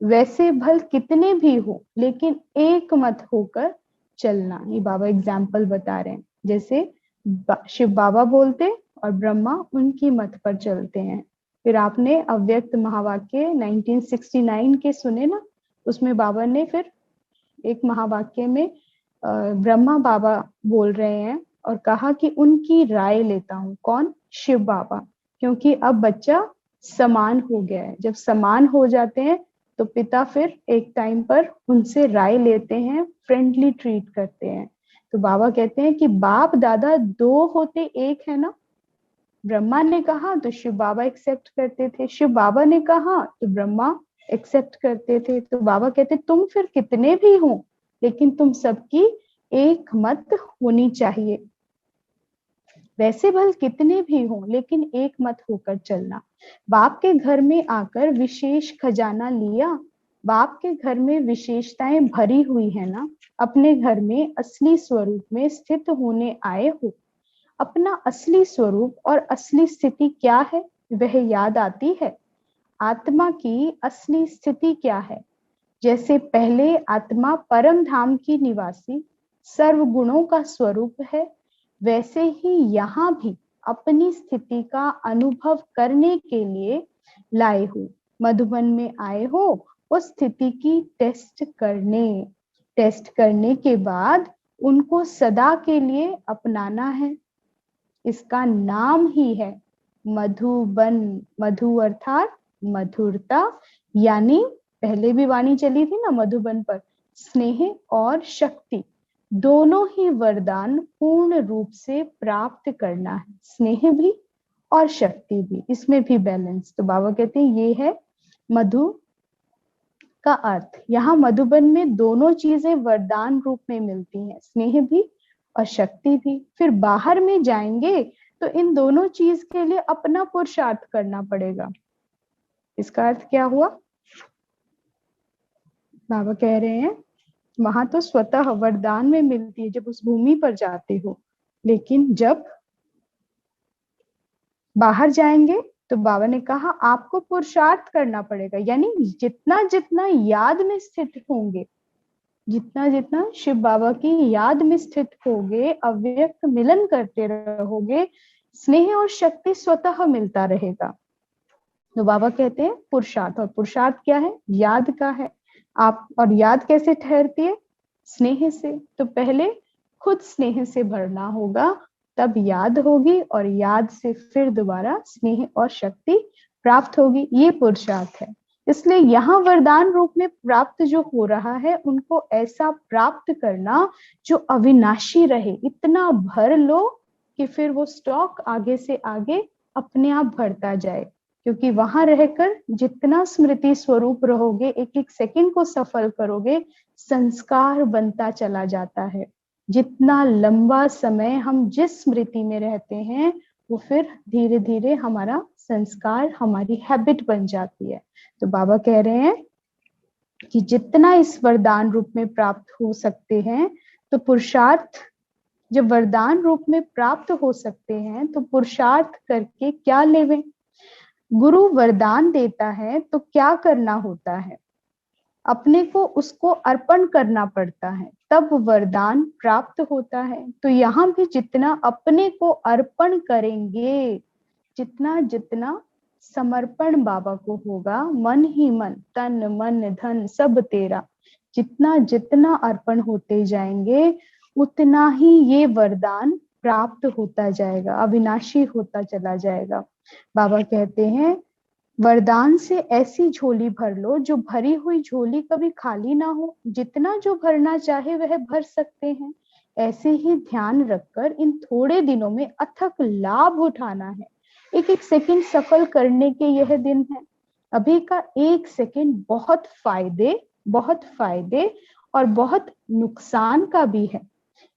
वैसे भल कितने भी हो लेकिन एक मत होकर चलना। ये बाबा एग्जाम्पल बता रहे हैं। जैसे शिव बाबा बोलते और ब्रह्मा उनकी मत पर चलते हैं। फिर आपने अव्यक्त महावाक्य 1969 के सुने ना, उसमें बाबा ने फिर एक महावाक्य में ब्रह्मा बाबा बोल रहे हैं और कहा कि उनकी राय लेता हूँ। कौन? शिव बाबा। क्योंकि अब बच्चा समान हो गया है। जब समान हो जाते हैं तो पिता फिर एक टाइम पर उनसे राय लेते हैं, फ्रेंडली ट्रीट करते हैं। तो बाबा कहते हैं कि बाप दादा दो होते एक है ना। ब्रह्मा ने कहा तो शिव बाबा एक्सेप्ट करते थे, शिव बाबा ने कहा तो ब्रह्मा एक्सेप्ट करते थे। तो बाबा कहते तुम फिर कितने भी हो लेकिन तुम सबकी एक मत होनी चाहिए। वैसे भल कितने भी हो लेकिन एक मत होकर चलना। बाप के घर में आकर विशेष खजाना लिया, बाप के घर में विशेषताएं भरी हुई है ना। अपने घर में असली स्वरूप में स्थित होने आए हो। अपना असली स्वरूप और असली स्थिति क्या है वह याद आती है। आत्मा की असली स्थिति क्या है? जैसे पहले आत्मा परम धाम की निवासी सर्व गुणों का स्वरूप है, वैसे ही यहाँ भी अपनी स्थिति का अनुभव करने के लिए लाए हो। मधुबन में आए हो उस स्थिति की टेस्ट करने के बाद उनको सदा के लिए अपनाना है। इसका नाम ही है मधुबन। मधु अर्थात मधुरता, यानी पहले भी वाणी चली थी ना मधुबन पर, स्नेह और शक्ति दोनों ही वरदान पूर्ण रूप से प्राप्त करना है। स्नेह भी और शक्ति भी, इसमें भी बैलेंस। तो बाबा कहते हैं ये है मधु का अर्थ। यहाँ मधुबन में दोनों चीजें वरदान रूप में मिलती हैं, स्नेह भी और शक्ति भी। फिर बाहर में जाएंगे तो इन दोनों चीज के लिए अपना पुरुषार्थ करना पड़ेगा। इसका अर्थ क्या हुआ? बाबा कह रहे हैं वहां तो स्वतः वरदान में मिलती है जब उस भूमि पर जाते हो, लेकिन जब बाहर जाएंगे तो बाबा ने कहा आपको पुरुषार्थ करना पड़ेगा। यानी जितना जितना याद में स्थित होंगे, जितना जितना शिव बाबा की याद में स्थित होगे, अव्यक्त मिलन करते रहोगे, स्नेह और शक्ति स्वतः मिलता रहेगा। तो बाबा कहते हैं पुरुषार्थ, और पुरुषार्थ क्या है? याद का है। आप और याद कैसे ठहरती है? स्नेह से। तो पहले खुद स्नेह से भरना होगा, तब याद होगी, और याद से फिर दोबारा स्नेह और शक्ति प्राप्त होगी। ये पुरुषार्थ है। इसलिए यहाँ वरदान रूप में प्राप्त जो हो रहा है, उनको ऐसा प्राप्त करना जो अविनाशी रहे। इतना भर लो कि फिर वो स्टॉक आगे से आगे अपने आप भरता जाए, क्योंकि वहां रहकर जितना स्मृति स्वरूप रहोगे, एक एक सेकंड को सफल करोगे, संस्कार बनता चला जाता है। जितना लंबा समय हम जिस स्मृति में रहते हैं, वो फिर धीरे धीरे हमारा संस्कार, हमारी हैबिट बन जाती है। तो बाबा कह रहे हैं कि जितना इस वरदान रूप में प्राप्त हो सकते हैं, तो पुरुषार्थ जब वरदान रूप में प्राप्त हो सकते हैं तो पुरुषार्थ करके क्या लेवें? गुरु वरदान देता है तो क्या करना होता है? अपने को उसको अर्पण करना पड़ता है, तब वरदान प्राप्त होता है। तो यहाँ भी जितना अपने को अर्पण करेंगे, जितना जितना समर्पण बाबा को होगा, मन ही मन, तन मन धन सब तेरा, जितना जितना अर्पण होते जाएंगे, उतना ही ये वरदान प्राप्त होता जाएगा, अविनाशी होता चला जाएगा। बाबा कहते हैं वरदान से ऐसी झोली भर लो जो भरी हुई झोली कभी खाली ना हो। जितना जो भरना चाहे वह भर सकते हैं। ऐसे ही ध्यान रखकर इन थोड़े दिनों में अथक लाभ उठाना है। एक एक सेकंड सफल करने के यह दिन है। अभी का एक सेकंड बहुत फायदे और बहुत नुकसान का भी है।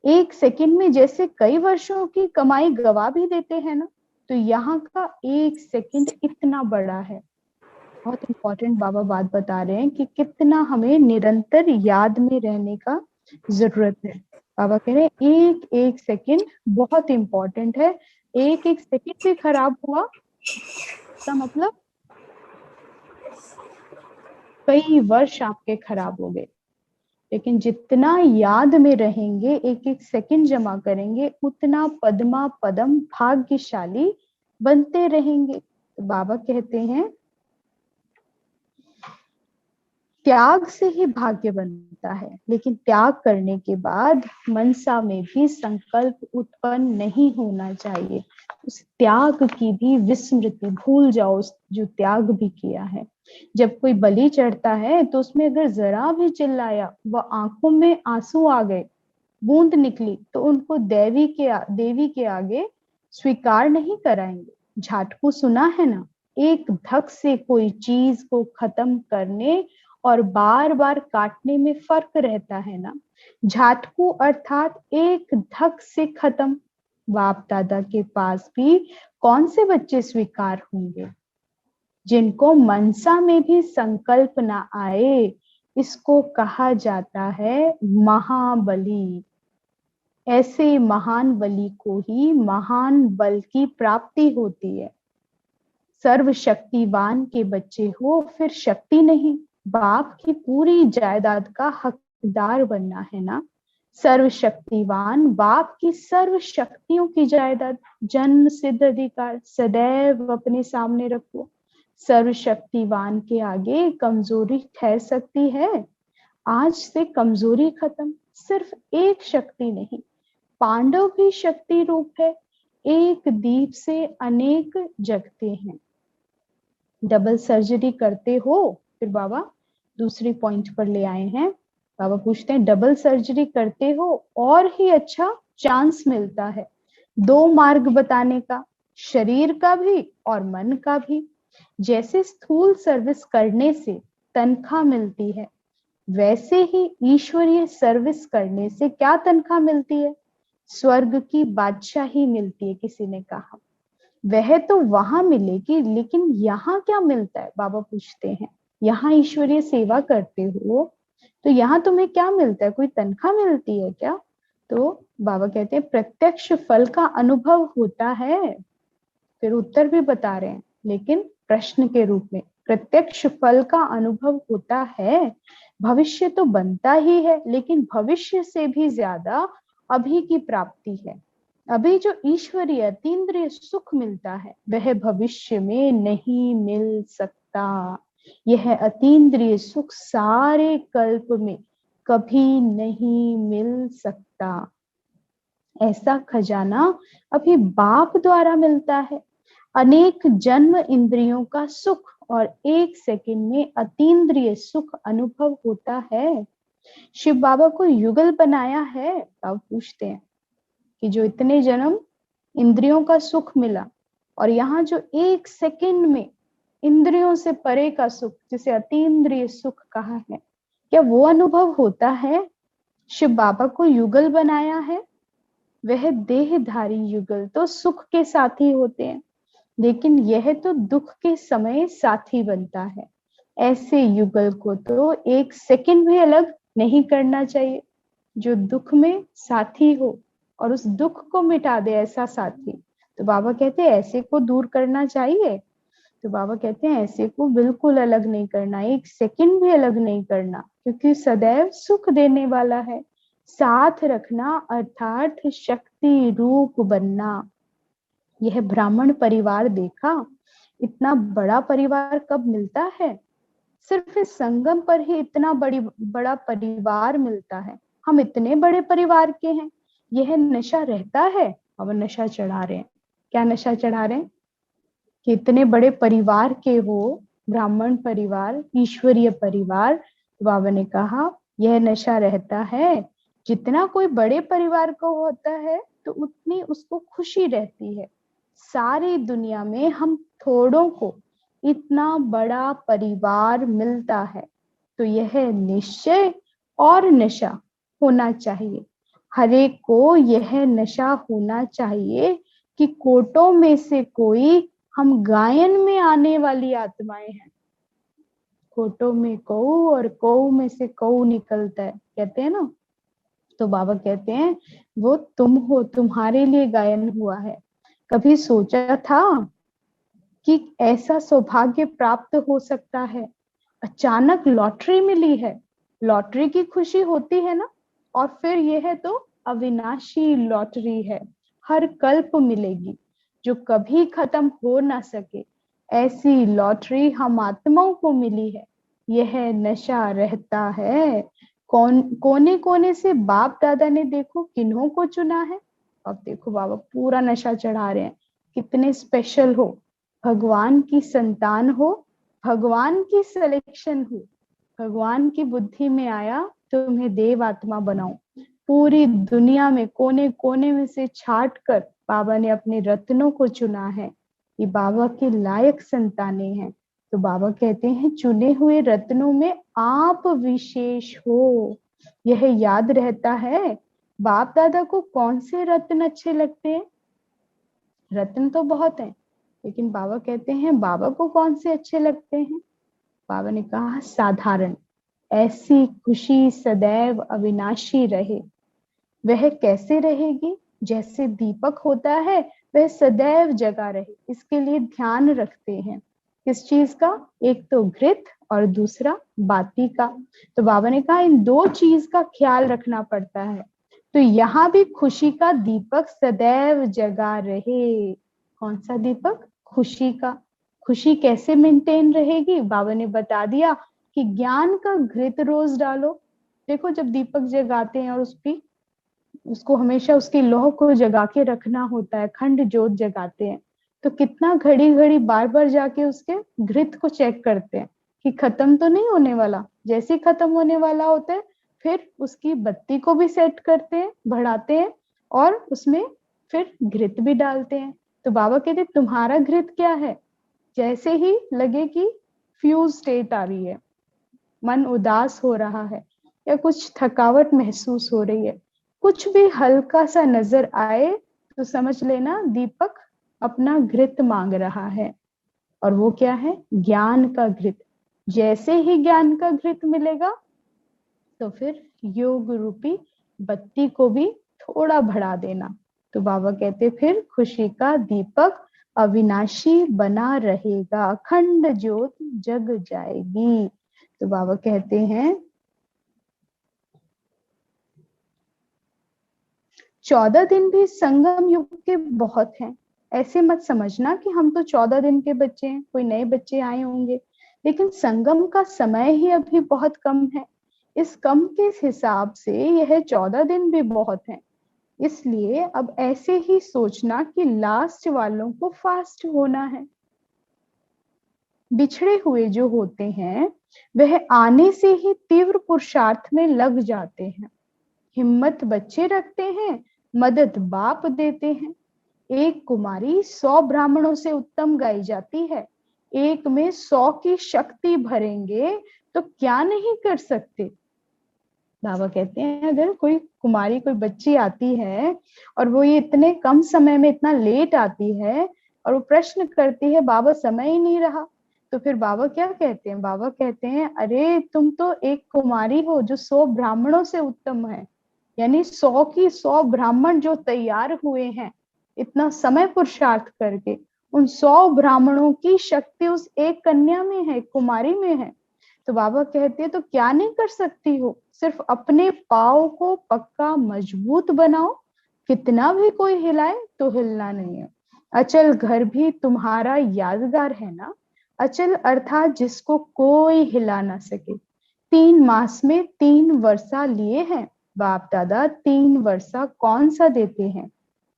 एक सेकंड में जैसे कई वर्षों की कमाई गवा भी देते हैं ना, तो यहाँ का एक सेकंड इतना बड़ा है। बहुत इंपॉर्टेंट बाबा बात बता रहे हैं कि कितना हमें निरंतर याद में रहने का जरूरत है। बाबा कह रहे हैं एक एक सेकंड बहुत इंपॉर्टेंट है। एक एक सेकंड भी खराब हुआ तो मतलब कई वर्ष आपके खराब हो गए। लेकिन जितना याद में रहेंगे, एक एक सेकंड जमा करेंगे, उतना पद्मा पदम भाग्यशाली बनते रहेंगे। तो बाबा कहते हैं त्याग से ही भाग्य बनता है, लेकिन त्याग करने के बाद मनसा में भी संकल्प उत्पन्न नहीं होना चाहिए। उस त्याग की भी विस्मृति, भूल जाओ जो त्याग भी किया है। जब कोई बलि चढ़ता है तो उसमें अगर जरा भी चिल्लाया, वह आंखों में आंसू आ गए, बूंद निकली, तो उनको देवी के आगे स्वीकार नहीं कराएंगे। झाटकू सुना है ना, एक धक से कोई चीज को खत्म करने और बार बार काटने में फर्क रहता है ना। झाटकू अर्थात एक धक से खत्म। बाप दादा के पास भी कौन से बच्चे स्वीकार होंगे? जिनको मनसा में भी संकल्प ना आए, इसको कहा जाता है महाबली। ऐसे महान बलि को ही महान बल की प्राप्ति होती है। सर्वशक्तिवान के बच्चे हो फिर शक्ति नहीं, बाप की पूरी जायदाद का हकदार बनना है ना। सर्वशक्तिवान, बाप की सर्व शक्तियों की जायदाद, जन्म सिद्ध अधिकार सदैव अपने सामने रखो। सर्वशक्तिवान के आगे कमजोरी ठहर सकती है। आज से कमजोरी खत्म। सिर्फ एक शक्ति नहीं, पांडव भी शक्ति रूप है। एक दीप से अनेक जगते हैं। डबल सर्जरी करते हो? फिर बाबा दूसरी पॉइंट पर ले आए हैं। बाबा पूछते हैं डबल सर्जरी करते हो और ही अच्छा चांस मिलता है दो मार्ग बताने का, शरीर का भी और मन का भी। जैसे स्थूल सर्विस करने से तनख्वाह मिलती है, वैसे ही ईश्वरीय सर्विस करने से क्या तनख्वाह मिलती है? स्वर्ग की बादशाही मिलती है। किसी ने कहा वह तो वहां मिलेगी, लेकिन यहाँ क्या मिलता है? बाबा पूछते हैं यहाँ ईश्वरीय सेवा करते हो तो यहाँ तुम्हें क्या मिलता है? कोई तनख्वाह मिलती है क्या? तो बाबा कहते हैं प्रत्यक्ष फल का अनुभव होता है। फिर उत्तर भी बता रहे हैं, लेकिन प्रश्न के रूप में। प्रत्यक्ष फल का अनुभव होता है, भविष्य तो बनता ही है, लेकिन भविष्य से भी ज्यादा अभी की प्राप्ति है। अभी जो ईश्वरीय अतीन्द्रिय सुख मिलता है वह भविष्य में नहीं मिल सकता। यह अतीन्द्रिय सुख सारे कल्प में कभी नहीं मिल सकता। ऐसा खजाना अभी बाप द्वारा मिलता है। अनेक जन्म इंद्रियों का सुख और एक सेकंड में अतीन्द्रिय सुख अनुभव होता है। शिव बाबा को युगल बनाया है। अब पूछते हैं कि जो इतने जन्म इंद्रियों का सुख मिला और यहाँ जो एक सेकंड में इंद्रियों से परे का सुख, जिसे अतीन्द्रिय सुख कहा है, क्या वो अनुभव होता है? शिव बाबा को युगल बनाया है। वह देहधारी युगल तो सुख के साथी होते हैं, लेकिन यह तो दुख के समय साथी बनता है। ऐसे युगल को तो एक सेकंड भी अलग नहीं करना चाहिए। जो दुख में साथी हो और उस दुख को मिटा दे, ऐसा साथी। तो बाबा कहते हैं ऐसे को दूर करना चाहिए। तो बाबा कहते हैं ऐसे को बिल्कुल अलग नहीं करना, एक सेकंड भी अलग नहीं करना, क्योंकि सदैव सुख देने वाला है। साथ रखना अर्थात शक्ति रूप बनना। यह ब्राह्मण परिवार देखा, इतना बड़ा परिवार कब मिलता है? सिर्फ इस संगम पर ही इतना बड़ा परिवार मिलता है। हम इतने बड़े परिवार के हैं। यह नशा रहता है। अब नशा चढ़ा रहे हैं। क्या नशा चढ़ा रहे हैं? कि इतने बड़े परिवार के हो, ब्राह्मण परिवार, ईश्वरीय परिवार। बाबा ने कहा यह नशा रहता है। जितना कोई बड़े परिवार को होता है तो उतनी उसको खुशी रहती है। सारी दुनिया में हम थोड़ों को इतना बड़ा परिवार मिलता है, तो यह निश्चय और नशा होना चाहिए। हर एक को यह नशा होना चाहिए कि कोटों में से कोई हम गायन में आने वाली आत्माएं हैं। कोटों में कौ और कौ में से कौ निकलता है, कहते हैं ना। तो बाबा कहते हैं वो तुम हो, तुम्हारे लिए गायन हुआ है। कभी सोचा था कि ऐसा सौभाग्य प्राप्त हो सकता है? अचानक लॉटरी मिली है। लॉटरी की खुशी होती है ना। और फिर यह तो अविनाशी लॉटरी है, हर कल्प मिलेगी, जो कभी खत्म हो ना सके। ऐसी लॉटरी हम आत्माओं को मिली है। यह नशा रहता है। कोने कोने से बाप दादा ने देखो किन्हों को चुना है। अब देखो बाबा पूरा नशा चढ़ा रहे हैं, कितने स्पेशल हो, भगवान की संतान हो, भगवान की सिलेक्शन हो, भगवान की बुद्धि में आया तुम्हें देव आत्मा बनाओ। पूरी दुनिया में कोने कोने में से छाट कर बाबा ने अपने रत्नों को चुना है। ये बाबा के लायक संतानें हैं। तो बाबा कहते हैं चुने हुए रत्नों में आप विशेष हो। यह याद रहता है। बाप दादा को कौन से रत्न अच्छे लगते हैं? रत्न तो बहुत हैं, लेकिन बाबा कहते हैं बाबा को कौन से अच्छे लगते हैं? बाबा ने कहा साधारण। ऐसी खुशी सदैव अविनाशी रहे। वह कैसे रहेगी? जैसे दीपक होता है वह सदैव जगा रहे, इसके लिए ध्यान रखते हैं। किस चीज का? एक तो घृत और दूसरा बाती का। तो बाबा ने कहा इन दो चीज का ख्याल रखना पड़ता है। तो यहाँ भी खुशी का दीपक सदैव जगा रहे। कौन सा दीपक? खुशी का। खुशी कैसे मेंटेन रहेगी? बाबा ने बता दिया कि ज्ञान का घृत रोज डालो। देखो जब दीपक जगाते हैं और उसको हमेशा उसकी लौ को जगा के रखना होता है, अखंड ज्योत जगाते हैं, तो कितना घड़ी घड़ी बार बार जाके उसके घृत को चेक करते हैं कि खत्म तो नहीं होने वाला। जैसे ही खत्म होने वाला होता है फिर उसकी बत्ती को भी सेट करते हैं, बढ़ाते हैं और उसमें फिर घृत भी डालते हैं। तो बाबा कहते तुम्हारा घृत क्या है? जैसे ही लगे कि फ्यूज स्टेट आ रही है, मन उदास हो रहा है या कुछ थकावट महसूस हो रही है, कुछ भी हल्का सा नजर आए तो समझ लेना दीपक अपना घृत मांग रहा है। और वो क्या है? ज्ञान का घृत। जैसे ही ज्ञान का घृत मिलेगा तो फिर योग रूपी बत्ती को भी थोड़ा बढ़ा देना। तो बाबा कहते फिर खुशी का दीपक अविनाशी बना रहेगा, अखंड ज्योत जग जाएगी। तो बाबा कहते हैं 14 दिन भी संगम युग के बहुत हैं। ऐसे मत समझना कि हम तो 14 दिन के बच्चे हैं, कोई नए बच्चे आए होंगे, लेकिन संगम का समय ही अभी बहुत कम है। इस कम के हिसाब से यह 14 दिन भी बहुत है। इसलिए अब ऐसे ही सोचना कि लास्ट वालों को फास्ट होना है। बिछड़े हुए जो होते हैं वह आने से ही तीव्र पुरुषार्थ में लग जाते हैं। हिम्मत बच्चे रखते हैं, मदद बाप देते हैं। एक कुमारी 100 ब्राह्मणों से उत्तम गाई जाती है। एक में 100 की शक्ति भरेंगे तो क्या नहीं कर सकते। बाबा कहते हैं अगर कोई कुमारी, कोई बच्ची आती है और वो ये इतने कम समय में इतना लेट आती है और वो प्रश्न करती है बाबा समय ही नहीं रहा, तो फिर बाबा क्या कहते हैं? बाबा कहते हैं अरे तुम तो एक कुमारी हो जो 100 ब्राह्मणों से उत्तम है। यानी 100 की 100 ब्राह्मण जो तैयार हुए हैं इतना समय पुरुषार्थ करके, उन 100 ब्राह्मणों की शक्ति उस एक कन्या में है, कुमारी में है। तो बाबा कहते हैं तो क्या नहीं कर सकती हो? सिर्फ अपने पाँव को पक्का मजबूत बनाओ, कितना भी कोई हिलाए तो हिलना नहीं है। अचल घर भी तुम्हारा यादगार है ना। अचल अर्थात जिसको कोई हिला ना सके। 3 मास में 3 वर्षा लिए हैं बाप दादा। 3 वर्षा कौन सा देते हैं?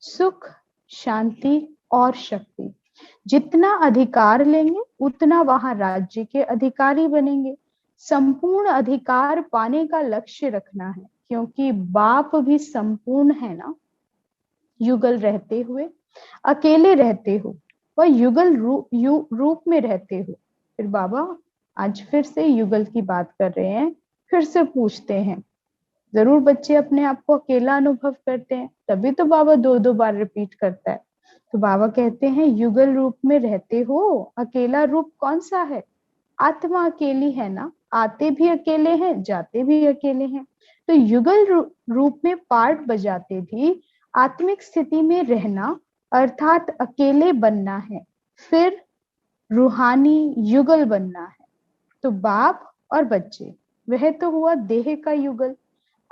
सुख, शांति और शक्ति। जितना अधिकार लेंगे उतना वहां राज्य के अधिकारी बनेंगे। संपूर्ण अधिकार पाने का लक्ष्य रखना है, क्योंकि बाप भी संपूर्ण है ना। युगल रहते हुए, अकेले रहते हो और युगल रूप में रहते हो। फिर बाबा आज फिर से युगल की बात कर रहे हैं, फिर से पूछते हैं। जरूर बच्चे अपने आप को अकेला अनुभव करते हैं, तभी तो बाबा 2-2 बार रिपीट करता है। तो बाबा कहते हैं युगल रूप में रहते हो, अकेला रूप कौन सा है? आत्मा अकेली है ना, आते भी अकेले हैं, जाते भी अकेले हैं। तो युगल रूप में पार्ट बजाते भी आत्मिक स्थिति में रहना अर्थात अकेले बनना है, फिर रूहानी युगल बनना है। तो बाप और बच्चे, वह तो हुआ देह का युगल।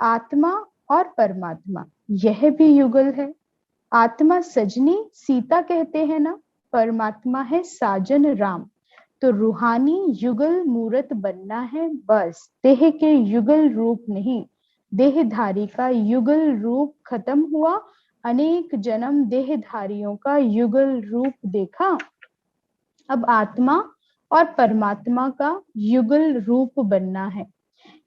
आत्मा और परमात्मा, यह भी युगल है। आत्मा सजनी सीता कहते हैं ना, परमात्मा है साजन राम। तो रूहानी युगल मूर्त बनना है बस, देह के युगल रूप नहीं। देहधारी का युगल रूप खत्म हुआ, अनेक जन्म देहधारियों का युगल रूप देखा। अब आत्मा और परमात्मा का युगल रूप बनना है।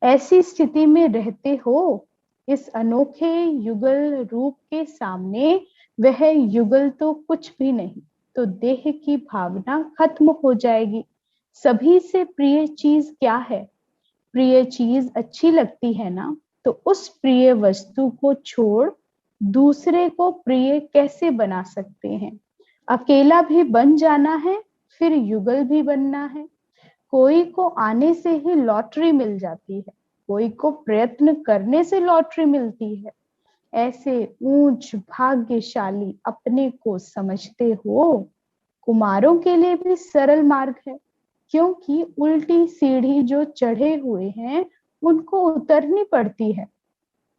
ऐसी स्थिति में रहते हो, इस अनोखे युगल रूप के सामने वह युगल तो कुछ भी नहीं। तो देह की भावना खत्म हो जाएगी। सभी से प्रिय चीज क्या है? प्रिय चीज अच्छी लगती है ना, तो उस प्रिय वस्तु को छोड़ दूसरे को प्रिय कैसे बना सकते हैं? अकेला भी बन जाना है, फिर युगल भी बनना है। कोई को आने से ही लॉटरी मिल जाती है, कोई को प्रयत्न करने से लॉटरी मिलती है। ऐसे ऊंच भाग्यशाली अपने को समझते हो। कुमारों के लिए भी सरल मार्ग है, क्योंकि उल्टी सीढ़ी जो चढ़े हुए हैं उनको उतरनी पड़ती है।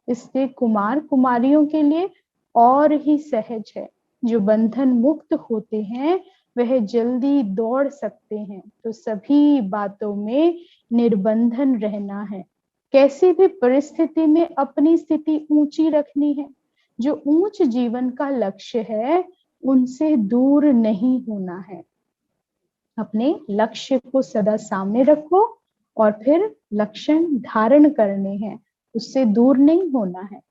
इसलिए कुमार कुमारियों के लिए और ही सहज है। जो बंधन मुक्त होते हैं वह जल्दी दौड़ सकते हैं। तो सभी बातों में निर्बंधन रहना है। कैसी भी परिस्थिति में अपनी स्थिति ऊंची रखनी है। जो ऊंच जीवन का लक्ष्य है उनसे दूर नहीं होना है। अपने लक्ष्य को सदा सामने रखो और फिर लक्ष्य धारण करने हैं, उससे दूर नहीं होना है।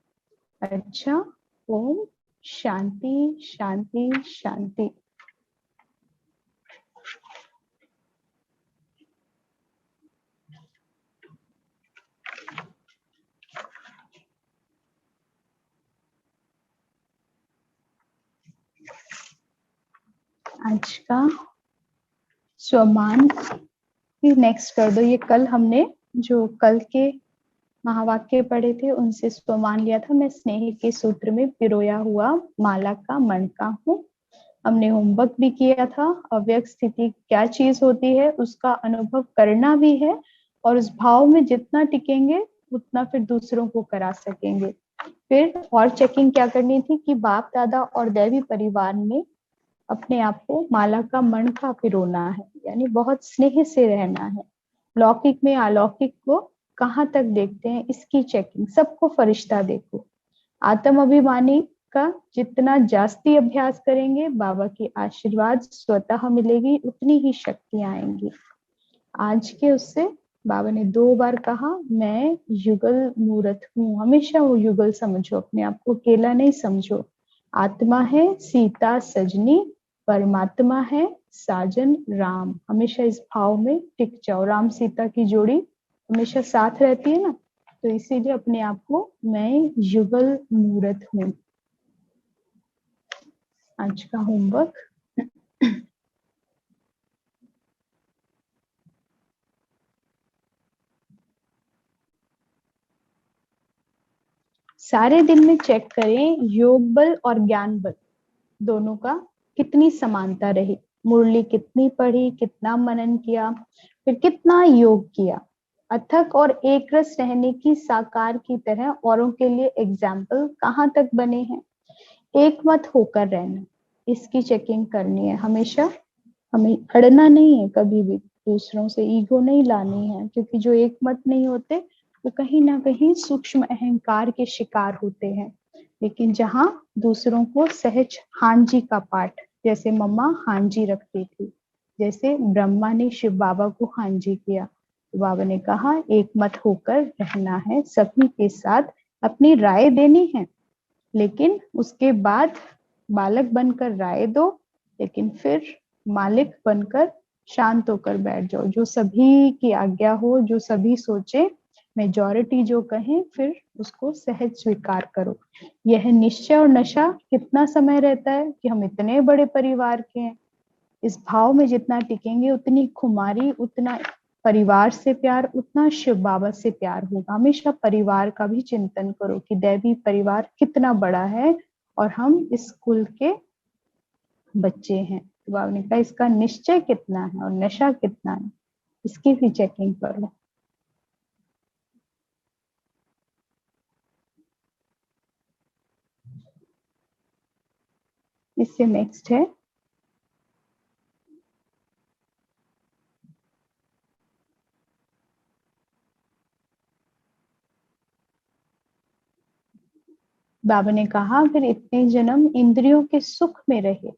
अच्छा, ओम शांति शांति शांति। आज का स्वमान नेक्स्ट कर दो। ये कल हमने जो कल के महावाक्य पढ़े थे उनसे स्वमान लिया था। मैं स्नेह के सूत्र में पिरोया हुआ माला का मणका हूँ। हमने होमवर्क भी किया था। अव्यक्त स्थिति क्या चीज होती है उसका अनुभव करना भी है, और उस भाव में जितना टिकेंगे उतना फिर दूसरों को करा सकेंगे। फिर और चेकिंग क्या करनी थी कि बाप दादा और दैवी परिवार में अपने आप को माला का मणका पिरोना है, यानी बहुत स्नेह से रहना है। लौकिक में अलौकिक को कहाँ तक देखते हैं इसकी चेकिंग। सबको फरिश्ता देखो। आत्म अभिमानी का जितना जास्ती अभ्यास करेंगे बाबा की आशीर्वाद स्वतः मिलेगी, उतनी ही शक्तियां आएंगी। आज के उससे बाबा ने 2 बार कहा मैं युगल मूर्त हूँ। हमेशा वो युगल समझो, अपने आप को अकेला नहीं समझो। आत्मा है सीता सजनी, परमात्मा है साजन राम। हमेशा इस भाव में टिक जाओ। राम सीता की जोड़ी हमेशा साथ रहती है ना, तो इसीलिए अपने आप को मैं युगल मूर्त हूँ। आज का होमवर्क सारे दिन में चेक करें योग बल और ज्ञान बल दोनों का कितनी समानता रही। मुरली कितनी पढ़ी, कितना मनन किया, फिर कितना योग किया। अथक और एक रस रहने की साकार की तरह औरों के लिए एग्जाम्पल कहाँ तक बने हैं। एक मत होकर रहना, इसकी चेकिंग करनी है हमेशा। हमें अड़ना नहीं है कभी भी, दूसरों से ईगो नहीं लानी है, क्योंकि जो एक मत नहीं होते वो कहीं ना कहीं सूक्ष्म अहंकार के शिकार होते हैं। लेकिन जहाँ दूसरों को सहज हाँ जी का पाठ, जैसे मम्मा हाँ जी रखती थी, जैसे ब्रह्मा ने शिव बाबा को हाँ जी किया, तो बाबा ने कहा एक मत होकर रहना है, सभी के साथ अपनी राय देनी है। लेकिन उसके बाद बालक बनकर राय दो, लेकिन फिर मालिक बनकर शांत होकर बैठ जाओ। जो सभी की आज्ञा हो, जो सभी सोचे, मेजॉरिटी जो कहे, फिर उसको सहज स्वीकार करो। यह निश्चय और नशा कितना समय रहता है कि हम इतने बड़े परिवार के हैं। इस भाव में जितना टिकेंगे उतनी खुमारी, उतना परिवार से प्यार, उतना शिव बाबा से प्यार होगा। हमेशा परिवार का भी चिंतन करो कि दैवी परिवार कितना बड़ा है और हम इस कुल के बच्चे हैं। तो बाबा ने कहा इसका निश्चय कितना है और नशा कितना है, इसकी भी चेकिंग करो। इससे नेक्स्ट है बाबा ने कहा फिर इतने जन्म इंद्रियों के सुख में रहे,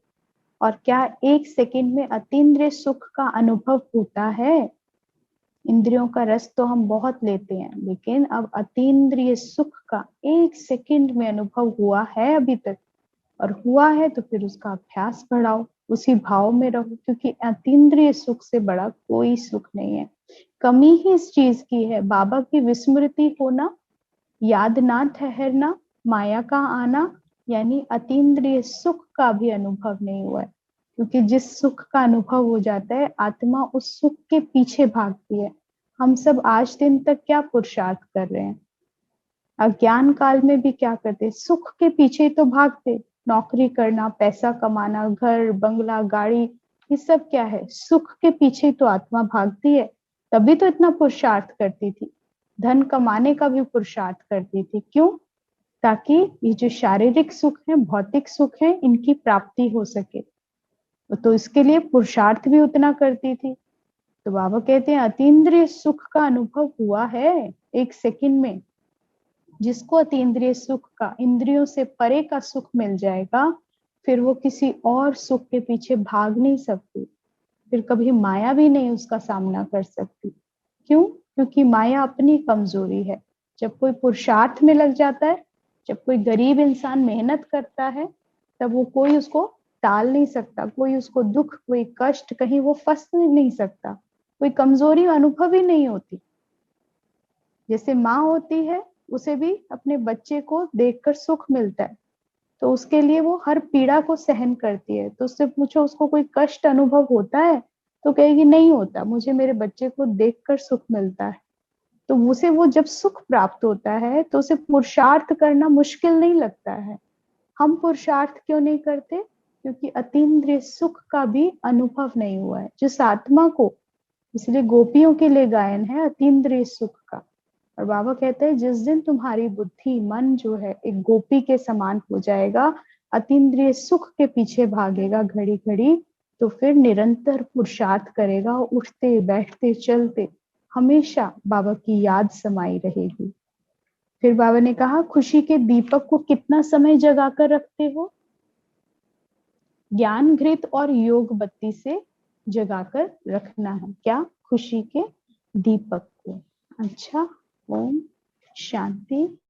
और क्या एक सेकंड में अतीन्द्रिय सुख का अनुभव होता है। इंद्रियों का रस तो हम बहुत लेते हैं, लेकिन अब अतीन्द्रिय सुख का एक सेकंड में अनुभव हुआ है अभी तक, और हुआ है तो फिर उसका अभ्यास बढ़ाओ, उसी भाव में रहो, क्योंकि अतीन्द्रिय सुख से बड़ा कोई सुख नहीं है। कमी ही इस चीज की है, बाबा की विस्मृति होना, याद ना ठहरना, माया का आना, यानी अतीन्द्रिय सुख का भी अनुभव नहीं हुआ है। क्योंकि जिस सुख का अनुभव हो जाता है आत्मा उस सुख के पीछे भागती है। हम सब आज दिन तक क्या पुरुषार्थ कर रहे हैं, अज्ञान काल में भी क्या करते, सुख के पीछे तो भागते। नौकरी करना, पैसा कमाना, घर बंगला गाड़ी, ये सब क्या है, सुख के पीछे तो आत्मा भागती है। तभी तो इतना पुरुषार्थ करती थी, धन कमाने का भी पुरुषार्थ करती थी। क्यों? ताकि ये जो शारीरिक सुख है, भौतिक सुख है, इनकी प्राप्ति हो सके। तो इसके लिए पुरुषार्थ भी उतना करती थी। तो बाबा कहते हैं अतीन्द्रिय सुख का अनुभव हुआ है 1 सेकंड में। जिसको अतीन्द्रिय सुख का, इंद्रियों से परे का सुख मिल जाएगा, फिर वो किसी और सुख के पीछे भाग नहीं सकती, फिर कभी माया भी नहीं उसका सामना कर सकती। क्यों? क्योंकि माया अपनी कमजोरी है। जब कोई पुरुषार्थ में लग जाता है, जब कोई गरीब इंसान मेहनत करता है, तब वो कोई उसको टाल नहीं सकता, कोई उसको दुख, कोई कष्ट, कहीं वो फंस नहीं सकता, कोई कमजोरी अनुभव ही नहीं होती। जैसे माँ होती है, उसे भी अपने बच्चे को देखकर सुख मिलता है, तो उसके लिए वो हर पीड़ा को सहन करती है। तो उससे पूछो उसको कोई कष्ट अनुभव होता है, तो कहेगी नहीं होता, मुझे मेरे बच्चे को देखकर सुख मिलता है। तो उसे वो जब सुख प्राप्त होता है तो उसे पुरुषार्थ करना मुश्किल नहीं लगता है। हम पुरुषार्थ क्यों नहीं करते? क्योंकि अतीन्द्रिय सुख का भी अनुभव नहीं हुआ है जिस आत्मा को। इसलिए गोपियों के लिए गायन है अतीन्द्रिय सुख का। और बाबा कहते हैं जिस दिन तुम्हारी बुद्धि, मन जो है एक गोपी के समान हो जाएगा, अतीन्द्रिय सुख के पीछे भागेगा घड़ी घड़ी, तो फिर निरंतर पुरुषार्थ करेगा, उठते बैठते चलते हमेशा बाबा की याद समाई रहेगी। फिर बाबा ने कहा खुशी के दीपक को कितना समय जगाकर रखते हो? ज्ञान घृत और योग बत्ती से जगाकर रखना है। क्या? खुशी के दीपक को। अच्छा, ओम शांति।